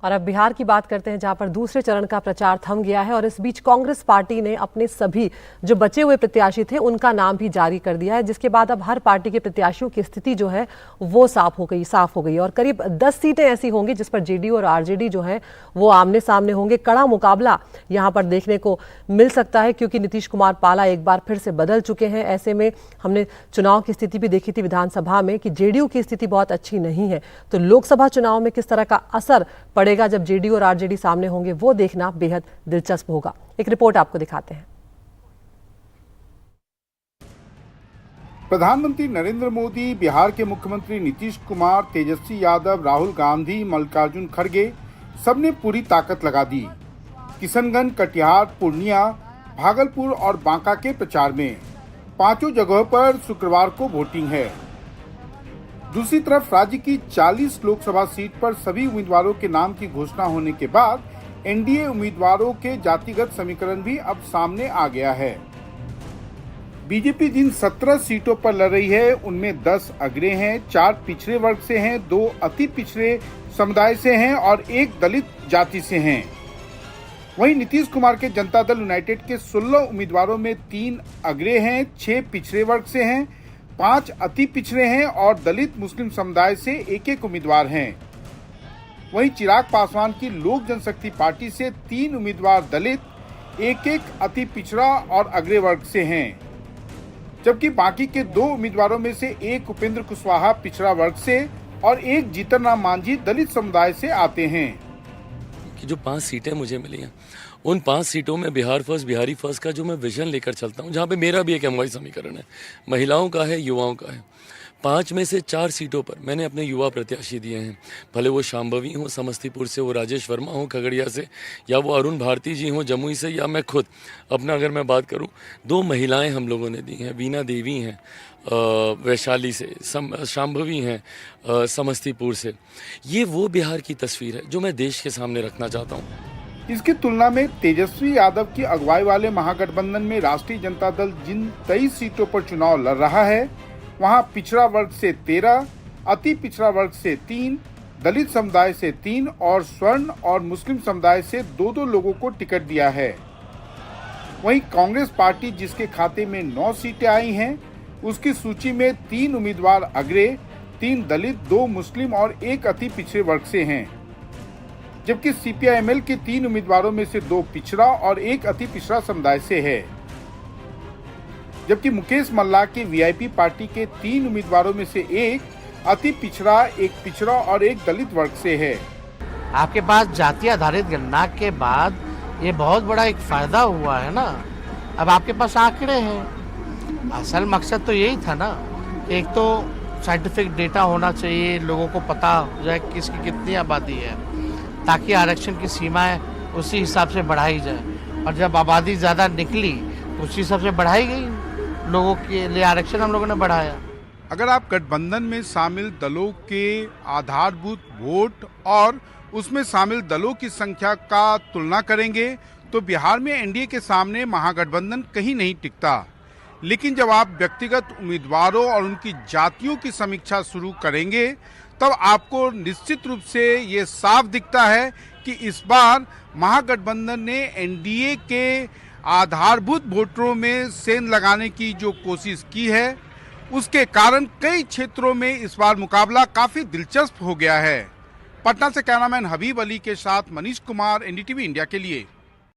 और अब बिहार की बात करते हैं, जहां पर दूसरे चरण का प्रचार थम गया है और इस बीच कांग्रेस पार्टी ने अपने सभी जो बचे हुए प्रत्याशी थे उनका नाम भी जारी कर दिया है, जिसके बाद अब हर पार्टी के प्रत्याशियों की स्थिति जो है वो साफ हो गई और करीब 10 सीटें ऐसी होंगी जिस पर जेडीयू और आरजेडी जो है वो आमने सामने होंगे। कड़ा मुकाबला यहां पर देखने को मिल सकता है, क्योंकि नीतीश कुमार पाला एक बार फिर से बदल चुके हैं। ऐसे में हमने चुनाव की स्थिति भी देखी थी विधानसभा में कि जेडीयू की स्थिति बहुत अच्छी नहीं है, तो लोकसभा चुनाव में किस तरह का असर पड़ेगा जब जेडीयू और आरजेडी सामने होंगे, वो देखना बेहद दिलचस्प होगा। एक रिपोर्ट आपको दिखाते हैं। प्रधानमंत्री नरेंद्र मोदी, बिहार के मुख्यमंत्री नीतीश कुमार, तेजस्वी यादव, राहुल गांधी, मल्लिकार्जुन खड़गे सबने पूरी ताकत लगा दी किशनगंज, कटिहार, पूर्णिया, भागलपुर और बांका के प्रचार में। पांचों जगहों पर शुक्रवार को वोटिंग है। दूसरी तरफ राज्य की 40 लोकसभा सीट पर सभी उम्मीदवारों के नाम की घोषणा होने के बाद एनडीए उम्मीदवारों के जातिगत समीकरण भी अब सामने आ गया है। बीजेपी जिन 17 सीटों पर लड़ रही है उनमें 10 अग्रे हैं, 4 पिछड़े वर्ग से हैं, 2 अति पिछड़े समुदाय से हैं और 1 दलित जाति से हैं। वहीं नीतीश कुमार के जनता दल यूनाइटेड के 16 उम्मीदवारों में 3 अग्रे हैं, 6 पिछड़े वर्ग से हैं, 5 अति पिछड़े हैं और दलित मुस्लिम समुदाय से 1-1 उम्मीदवार हैं। वहीं चिराग पासवान की लोक जनशक्ति पार्टी से 3 उम्मीदवार दलित, 1-1 अति पिछड़ा और अग्रे वर्ग से हैं, जबकि बाकी के 2 उम्मीदवारों में से 1 उपेंद्र कुशवाहा पिछड़ा वर्ग से और 1 जीतन राम मांझी दलित समुदाय से आते हैं। कि जो 5 सीटें मुझे मिली हैं, उन 5 सीटों में बिहार फर्स्ट, बिहारी फर्स्ट का जो मैं विजन लेकर चलता हूं, जहां पे मेरा भी एक एमवाई समीकरण है, महिलाओं का है, युवाओं का है। 5 में से 4 सीटों पर मैंने अपने युवा प्रत्याशी दिए हैं, भले वो शांभवी हो समस्तीपुर से, वो राजेश वर्मा हो खगड़िया से, या वो अरुण भारती जी हो जमुई से, या मैं खुद अपना अगर मैं बात करूं, 2 महिलाएं हम लोगों ने दी हैं। वीना देवी हैं वैशाली से, शांभवी हैं समस्तीपुर से। ये वो बिहार की तस्वीर है जो मैं देश के सामने रखना चाहता हूँ। इसकी तुलना में तेजस्वी यादव की अगुवाई वाले महागठबंधन में राष्ट्रीय जनता दल जिन 23 सीटों पर चुनाव लड़ रहा है, वहां पिछड़ा वर्ग से 13, अति पिछड़ा वर्ग से 3, दलित समुदाय से 3 और स्वर्ण और मुस्लिम समुदाय से 2-2 लोगों को टिकट दिया है। वहीं कांग्रेस पार्टी, जिसके खाते में 9 सीटें आई हैं, उसकी सूची में 3 उम्मीदवार अग्रे, 3 दलित, 2 मुस्लिम और 1 अति पिछड़े वर्ग से हैं, जबकि सीपीआईएमएल के 3 उम्मीदवारों में से 2 पिछड़ा और 1 अति पिछड़ा समुदाय से है, जबकि मुकेश मल्लाह के वीआईपी पार्टी के 3 उम्मीदवारों में से 1 अति पिछड़ा, 1 पिछड़ा और 1 दलित वर्ग से है। आपके पास जाति आधारित गणना के बाद ये बहुत बड़ा एक फायदा हुआ है ना। अब आपके पास आंकड़े हैं। असल मकसद तो यही था ना, एक तो साइंटिफिक डेटा होना चाहिए, लोगों को पता हो जाए किसकी कितनी आबादी है, ताकि आरक्षण की सीमाएं उसी हिसाब से बढ़ाई जाए। और जब आबादी ज़्यादा निकली तो उसी हिसाब से बढ़ाई गई, लोगों के लिए आरक्षण हम लोगों ने बढ़ाया। अगर आप गठबंधन में शामिल दलों के आधारभूत वोट और उसमें शामिल दलों की संख्या का तुलना करेंगे तो बिहार में एनडीए के सामने महागठबंधन कहीं नहीं टिकता। लेकिन जब आप व्यक्तिगत उम्मीदवारों और उनकी जातियों की समीक्षा शुरू करेंगे तब आपको निश्चित रूप से ये साफ दिखता है कि इस बार महागठबंधन ने एनडीए के आधारभूत वोटरों में सेंध लगाने की जो कोशिश की है, उसके कारण कई क्षेत्रों में इस बार मुकाबला काफी दिलचस्प हो गया है। पटना से कैमरामैन हबीब अली के साथ मनीष कुमार, एनडीटीवी इंडिया के लिए।